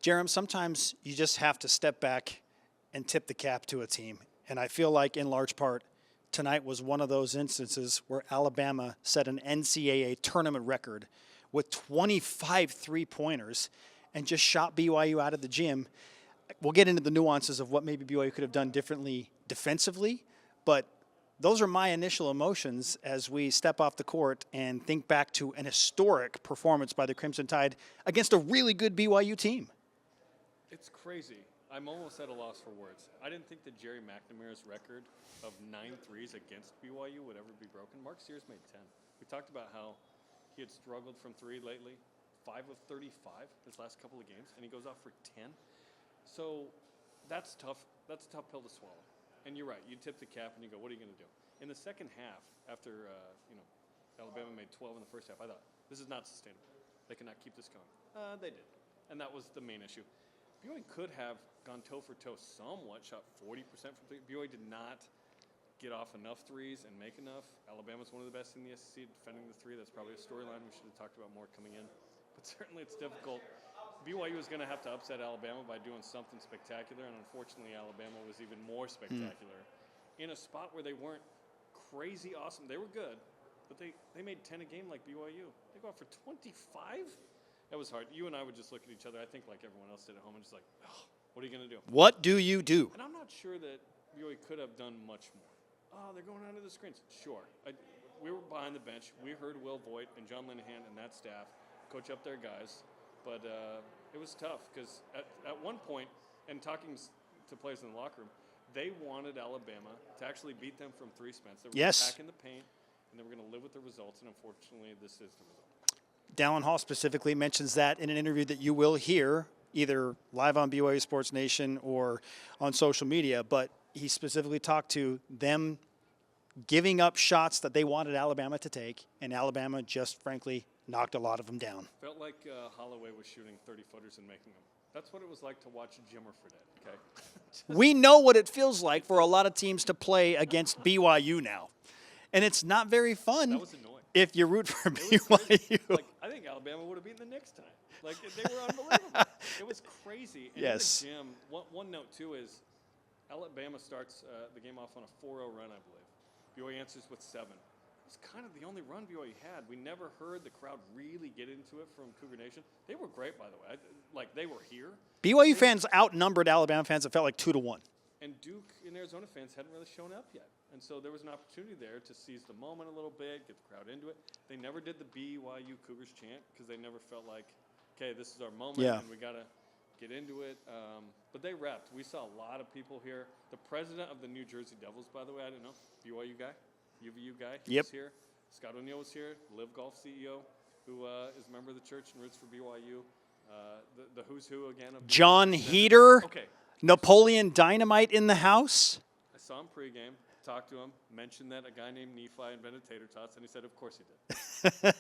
Jarom, sometimes you just have to step back and tip the cap to a team. And I feel like in large part, tonight was one of those instances where Alabama set an NCAA tournament record with 25 three-pointers and just shot BYU out of the gym. We'll get into the nuances of what maybe BYU could have done differently defensively, but those are my initial emotions as we step off the court and think back to an historic performance by the Crimson Tide against a really good BYU team. It's crazy. I'm almost at a loss for words. I didn't think that Jerry McNamara's record of 9 threes against BYU would ever be broken. Mark Sears made 10. We talked about how he had struggled from 3 lately, 5 of 35 his last couple of games, and he goes off for 10. So that's tough. That's a tough pill to swallow. And you're right. You tip the cap and you go, what are you going to do? In the second half, after Alabama made 12 in the first half, I thought, this is not sustainable. They cannot keep this going. They did. And that was the main issue. BYU could have gone toe-for-toe somewhat, shot 40% from 3. BYU did not get off enough threes and make enough. Alabama's one of the best in the SEC defending the 3. That's probably a storyline we should have talked about more coming in. But certainly it's difficult. BYU is going to have to upset Alabama by doing something spectacular, and unfortunately Alabama was even more spectacular in a spot where they weren't crazy awesome. They were good, but they made 10 a game like BYU. They go out for 25? That was hard. You and I would just look at each other, I think like everyone else did at home, and just like, oh, what are you going to do? What do you do? And I'm not sure that BYU could have done much more. Oh, they're going under the screens. Sure. We were behind the bench. We heard Will Voigt and John Linehan and that staff coach up their guys. But it was tough because at one point, and talking to players in the locker room, they wanted Alabama to actually beat them from 3, Spence. They were going to pack in the paint, and they were going to live with the results, and unfortunately, this is the result. Dallin Hall specifically mentions that in an interview that you will hear either live on BYU Sports Nation or on social media, but he specifically talked to them giving up shots that they wanted Alabama to take, and Alabama just, frankly, knocked a lot of them down. Felt like Holloway was shooting 30-footers and making them. That's what it was like to watch Jimmer Fredette, okay? We know what it feels like for a lot of teams to play against BYU now. And it's not very fun. That was annoying. If you root for BYU. Like, I think Alabama would have beaten the Knicks tonight. Like, they were unbelievable. It was crazy. And yes. in the gym, one note, too, is Alabama starts the game off on a 4-0 run, I believe. BYU answers with 7. It's kind of the only run BYU had. We never heard the crowd really get into it from Cougar Nation. They were great, by the way. They were here. BYU fans outnumbered Alabama fans. It felt like 2-1. And Duke and Arizona fans hadn't really shown up yet. And so there was an opportunity there to seize the moment a little bit, get the crowd into it. They never did the BYU Cougars chant because they never felt like, okay, this is our moment and we got to get into it. But they repped. We saw a lot of people here. The president of the New Jersey Devils, by the way, I didn't know, BYU guy. UVU guy, he was here. Scott O'Neill was here, Live Golf CEO, who is a member of the church and roots for BYU. The who's who again. Of John Heater, okay. Napoleon Dynamite in the house. I saw him pregame, talked to him, mentioned that a guy named Nephi invented tater tots, and he said, of course he did.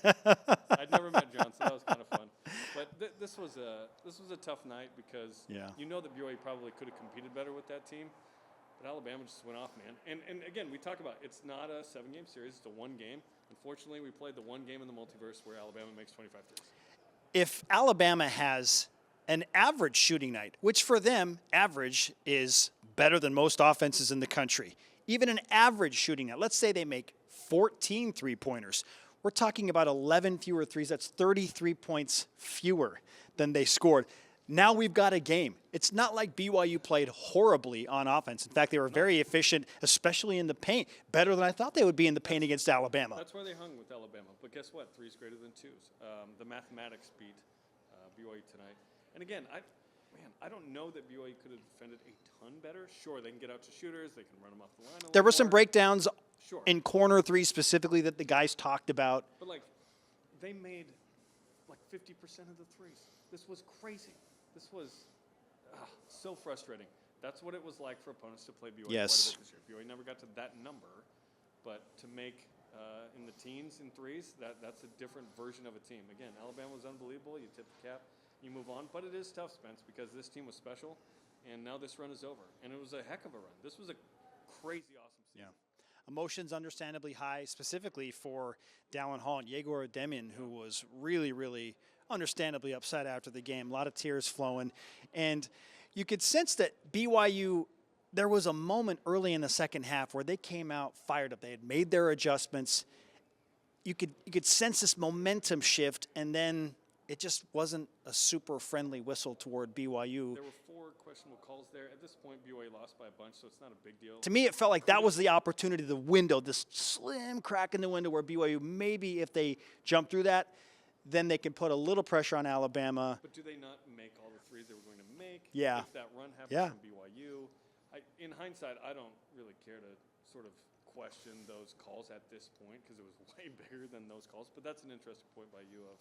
I'd never met John, so that was kind of fun. But this was a tough night because you know that BYU probably could have competed better with that team. But Alabama just went off, man. And again, we talk about it's not a 7-game series. It's a 1 game. Unfortunately, we played the 1 game in the multiverse where Alabama makes 25 threes. If Alabama has an average shooting night, which for them, average is better than most offenses in the country, even an average shooting night, let's say they make 14 three-pointers, we're talking about 11 fewer threes. That's 33 points fewer than they scored. Now we've got a game. It's not like BYU played horribly on offense. In fact, they were very efficient, especially in the paint, better than I thought they would be in the paint against Alabama. That's where they hung with Alabama. But guess what? 3's greater than 2's. The mathematics beat BYU tonight. And again, I don't know that BYU could have defended a ton better. Sure, they can get out to shooters. They can run them off the line. There were some breakdowns in corner 3 specifically that the guys talked about. But, they made, 50% of the threes. This was crazy. This was so frustrating. That's what it was like for opponents to play BYU quite a bit this year. BYU never got to that number, but to make in the teens in threes, that's a different version of a team. Again, Alabama was unbelievable. You tip the cap, you move on. But it is tough, Spence, because this team was special, and now this run is over. And it was a heck of a run. This was a crazy awesome season. Yeah. Emotions understandably high, specifically for Dallin Hall and Yegor Ademian, who was really, really understandably upset after the game. A lot of tears flowing. And you could sense that BYU, there was a moment early in the second half where they came out fired up. They had made their adjustments. You could sense this momentum shift, and then it just wasn't a super friendly whistle toward BYU. There were 4 questionable calls there. At this point, BYU lost by a bunch, so it's not a big deal. To me, it felt like that was the opportunity, the window, this slim crack in the window where BYU, maybe if they jump through that, then they can put a little pressure on Alabama. But do they not make all the threes they were going to make? Yeah. If that run happens from BYU. In hindsight, I don't really care to sort of question those calls at this point because it was way bigger than those calls. But that's an interesting point by you of,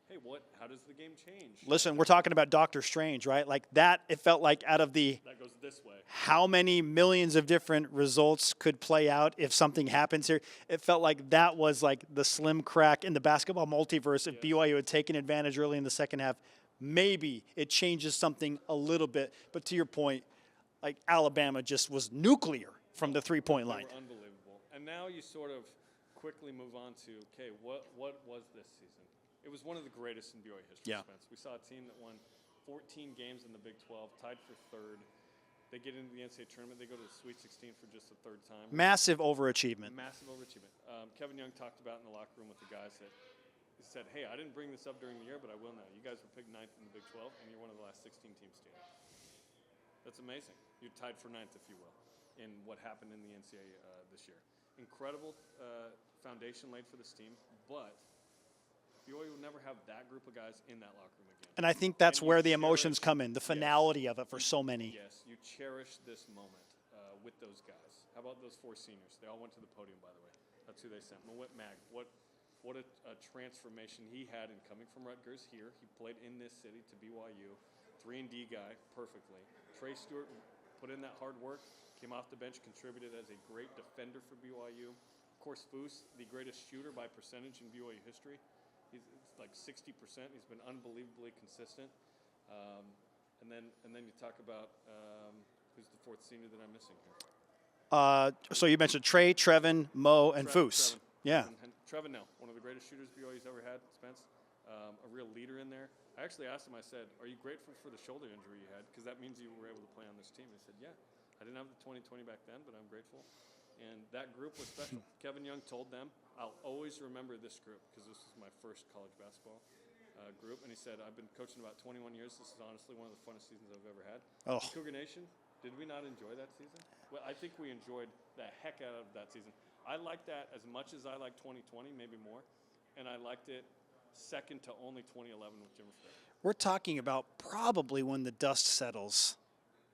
hey, how does the game change? Listen, we're talking about Doctor Strange, right? Like that, it felt like out of the that goes this way. How many millions of different results could play out if something happens here? It felt like that was like the slim crack in the basketball multiverse. If BYU had taken advantage early in the second half, maybe it changes something a little bit. But to your point, like Alabama just was nuclear from the three-point line. They were unbelievable. And now you sort of quickly move on to, okay, what was this season? It was one of the greatest in BYU history, Spence. We saw a team that won 14 games in the Big 12, tied for 3rd. They get into the NCAA tournament. They go to the Sweet 16 for just the 3rd time. Massive overachievement. Massive overachievement. Kevin Young talked about in the locker room with the guys that he said, hey, I didn't bring this up during the year, but I will now. You guys were picked 9th in the Big 12, and you're one of the last 16 teams to do it. That's amazing. You're tied for 9th, if you will, in what happened in the NCAA this year. Incredible foundation laid for this team, but BYU will never have that group of guys in that locker room again. And I think that's where the emotions come in, the finality of it for so many. Yes, you cherish this moment with those guys. How about those 4 seniors? They all went to the podium, by the way. That's who they sent. Mawit Mag, what a transformation he had in coming from Rutgers here. He played in this city to BYU. 3-and-D guy, perfectly. Trey Stewart put in that hard work, came off the bench, contributed as a great defender for BYU. Of course, Foose, the greatest shooter by percentage in BYU history. It's like 60%. He's been unbelievably consistent. And then you talk about who's the 4th senior that I'm missing here? So you mentioned Trey, Trevin, Mo, and Foose. Yeah. And Trevin Nell, one of the greatest shooters BYU's ever had, Spence. A real leader in there. I actually asked him, I said, are you grateful for the shoulder injury you had? Because that means you were able to play on this team. He said, yeah. I didn't have the 2020 back then, but I'm grateful. And that group was special. Kevin Young told them, I'll always remember this group because this was my first college basketball group. And he said, I've been coaching about 21 years. This is honestly one of the funnest seasons I've ever had. Oh. Cougar Nation, did we not enjoy that season? Well, I think we enjoyed the heck out of that season. I liked that as much as I liked 2020, maybe more. And I liked it second to only 2011 with Jimmer Fredette. We're talking about probably when the dust settles,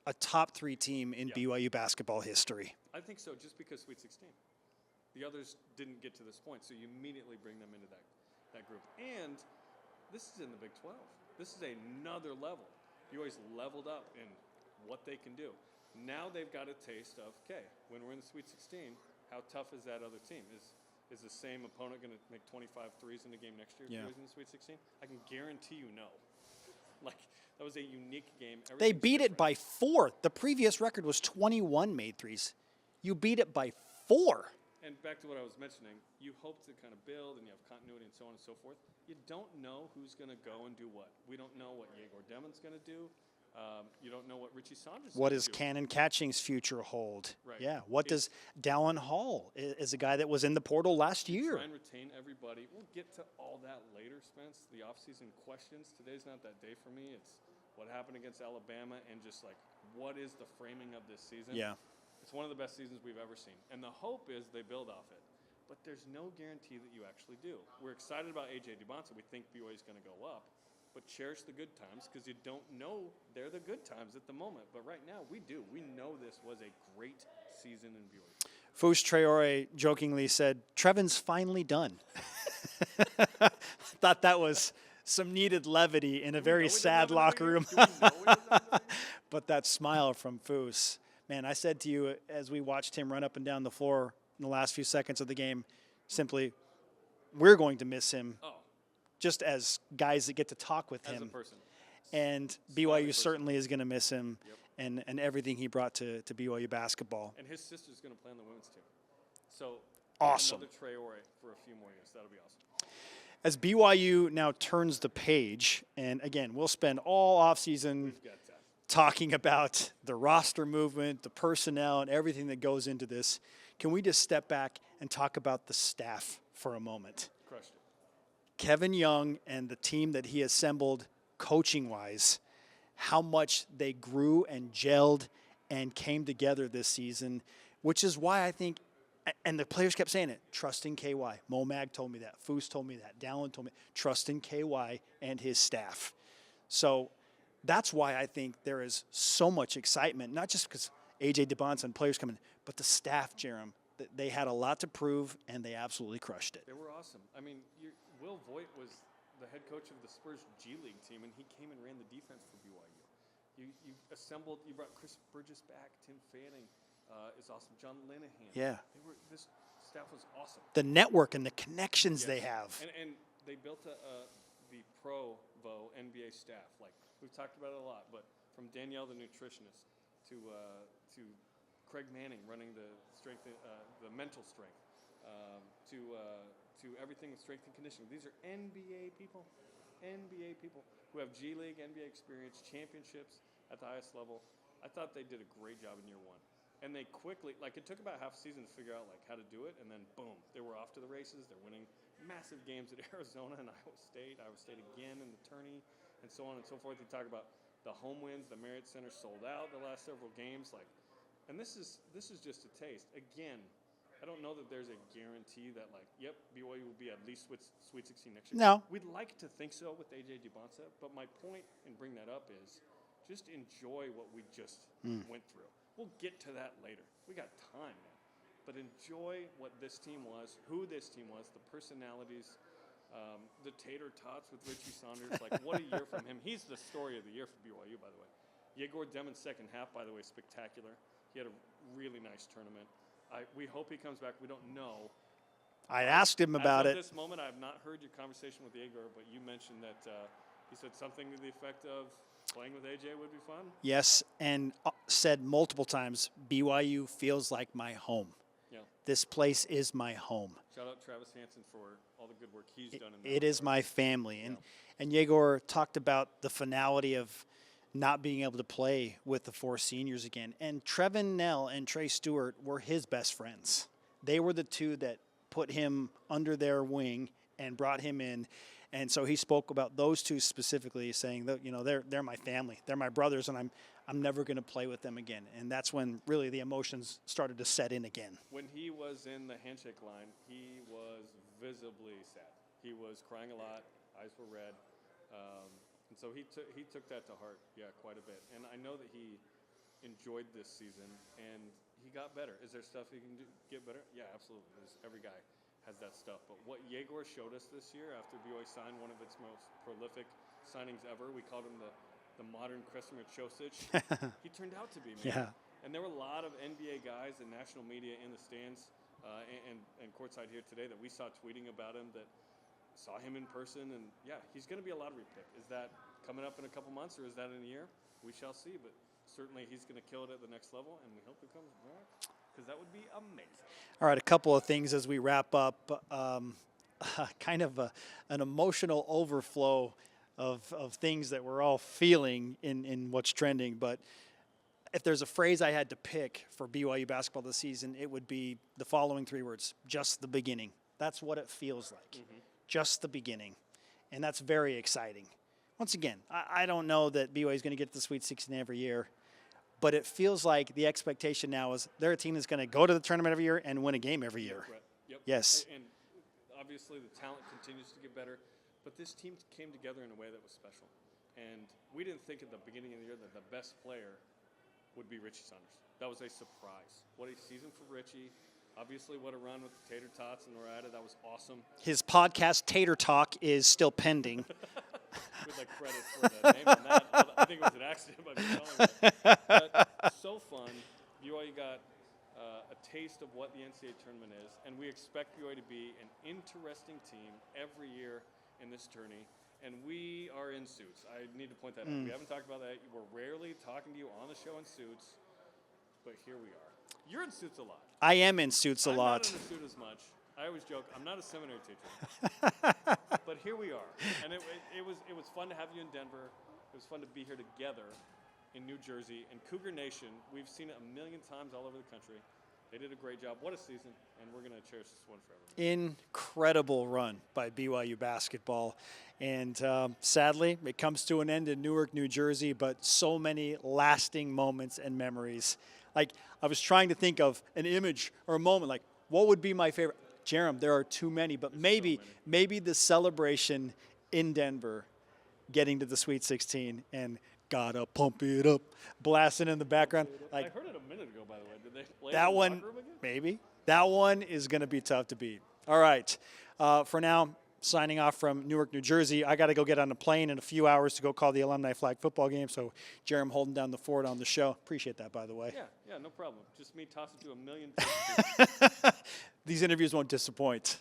a top 3 team in BYU basketball history. I think so, just because Sweet 16. The others didn't get to this point, so you immediately bring them into that group. And this is in the Big 12. This is another level. BYU's leveled up in what they can do. Now they've got a taste of, okay, when we're in the Sweet 16, how tough is that other team? Is the same opponent going to make 25 threes in a game next year if BYU's in the Sweet 16? I can guarantee you no. Like, that was a unique game. They beat it by 4. The previous record was 21 made threes. You beat it by 4. And back to what I was mentioning, you hope to kind of build and you have continuity and so on and so forth. You don't know who's going to go and do what. We don't know what Yegor Demon's going to do. You don't know what Richie Saunders is What going does to do. Cannon Catching's future hold? Right. Yeah. What does Dallin Hall, is a guy that was in the portal last year? Try and retain everybody. We'll get to all that later, Spence. The offseason questions. Today's not that day for me. It's what happened against Alabama and just like what is the framing of this season. Yeah. It's one of the best seasons we've ever seen. And the hope is they build off it. But there's no guarantee that you actually do. We're excited about A.J. Dubonsa. We think BYU is going to go up. But cherish the good times because you don't know they're the good times at the moment. But right now, we do. We know this was a great season in BYU. Foose Traore jokingly said, Trevin's finally done. Thought that was some needed levity in a very sad locker room. But that smile from Foose. Man, I said to you as we watched him run up and down the floor in the last few seconds of the game, simply, we're going to miss him. Oh. Just as guys that get to talk with him. As a person. And BYU certainly is going to miss him and everything he brought to BYU basketball. And his sister's going to play on the women's team. So awesome. Another Traore for a few more years. That'll be awesome. As BYU now turns the page, and again, we'll spend all offseason We've got time. talking about the roster movement, the personnel, and everything that goes into this. Can we just step back and talk about the staff for a moment? Crushed it. Kevin Young and the team that he assembled coaching-wise, how much they grew and gelled and came together this season, which is why I think, and the players kept saying it, trust in KY. Momag told me that. Foose told me that. Dallin told me, trust in KY and his staff. So that's why I think there is so much excitement, not just because A.J. DeBonson and players coming, but the staff, Jarom. They had a lot to prove, and they absolutely crushed it. They were awesome. I mean, Will Voigt was the head coach of the Spurs G League team, and he came and ran the defense for BYU. You assembled, you brought Chris Burgess back, Tim Fanning is awesome, John Linehan. Yeah. This staff was awesome. The network and the connections they have. And they built the Provo NBA staff. Like, we've talked about it a lot, but from Danielle, the nutritionist, to Craig Manning running the strength, the mental strength, to everything with strength and conditioning. These are NBA people who have G League, NBA experience, championships at the highest level. I thought they did a great job in year one. And they quickly, like, it took about half a season to figure out, like, how to do it, and then, boom, they were off to the races. They're winning massive games at Arizona and Iowa State again in the tourney, and so on and so forth. You talk about the home wins, the Marriott Center sold out the last several games, like, and this is just a taste. Again, I don't know that there's a guarantee that, like, yep, BYU will be at least Sweet 16 next year. No. We'd like to think so with A.J. DeBonsa, but my point in bringing that up is just enjoy what we just went through. We'll get to that later. We got time, man. But enjoy what this team was, who this team was, the personalities, the tater tots with Richie Saunders. Like, what a year from him. He's the story of the year for BYU, by the way. Yegor Demon's second half, by the way, spectacular. He had a really nice tournament. We hope he comes back. We don't know. I asked him about it. At this moment, I have not heard your conversation with Yegor, but you mentioned that he said something to the effect of playing with AJ would be fun. Yes, and said multiple times, BYU feels like my home. Yeah. This place is my home. Shout out Travis Hansen for all the good work he's done in that. It is my family. And Yegor talked about the finality of not being able to play with the four seniors again. And Trevin Nell and Trey Stewart were his best friends. They were the two that put him under their wing and brought him in. And so he spoke about those two specifically, saying that, you know, they're my family. They're my brothers, and I'm never going to play with them again. And that's when really the emotions started to set in again. When he was in the handshake line, he was visibly sad. He was crying a lot. Eyes were red. And so he took that to heart, quite a bit. And I know that he enjoyed this season, and he got better. Is there stuff he can get better? Yeah, absolutely. Every guy has that stuff. But what Yegor showed us this year after BYU signed one of its most prolific signings ever, we called him the modern Kresimir Ćosić. He turned out to be, man. Yeah. And there were a lot of NBA guys and national media in the stands and courtside here today that we saw tweeting about him, that saw him in person. And, he's going to be a lottery pick. Is that coming up in a couple months, or is that in a year? We shall see. But certainly he's going to kill it at the next level, and we hope he comes back, because that would be amazing. All right, a couple of things as we wrap up. Kind of an emotional overflow of things that we're all feeling in what's trending. But if there's a phrase I had to pick for BYU basketball this season, it would be the following three words: just the beginning. That's what it feels like. Just the beginning. And that's very exciting. Once again, I don't know that BYU is going to get to the Sweet 16 every year, but it feels like the expectation now is they're a team that's going to go to the tournament every year and win a game every year. Yep. Yes. And obviously the talent continues to get better, but this team came together in a way that was special. And we didn't think at the beginning of the year that the best player would be Richie Saunders. That was a surprise. What a season for Richie. Obviously, what a run with the Tater Tots and Norada. That was awesome. His podcast, Tater Talk, is still pending. With like credit for the name on that. I think it was an accident by me telling that. But so fun. BYU got a taste of what the NCAA tournament is, and we expect BYU to be an interesting team every year in this tourney. And we are in suits. I need to point that out. We haven't talked about that. We're rarely talking to you on the show in suits, but here we are. You're in suits a lot. I am in suits a lot. I'm not in a suit as much, I always joke, I'm not a seminary teacher. But here we are. And it was fun to have you in Denver. It was fun to be here together in New Jersey. And Cougar Nation, we've seen it a million times all over the country. They did a great job. What a season. And we're going to cherish this one forever. Incredible run by BYU basketball. And sadly, it comes to an end in Newark, New Jersey, but so many lasting moments and memories. Like, I was trying to think of an image or a moment, like, what would be my favorite? Jarom, there are too many, but maybe the celebration in Denver, getting to the Sweet 16 and gotta pump it up, blasting in the background. Like, I heard it a minute ago, by the way. Did they play that in the one, locker room again? maybe. That one is going to be tough to beat. All right. For now, signing off from Newark, New Jersey. I got to go get on a plane in a few hours to go call the alumni flag football game. So, Jarom holding down the fort on the show. Appreciate that, by the way. Yeah, no problem. Just me tossing to a million. These interviews won't disappoint.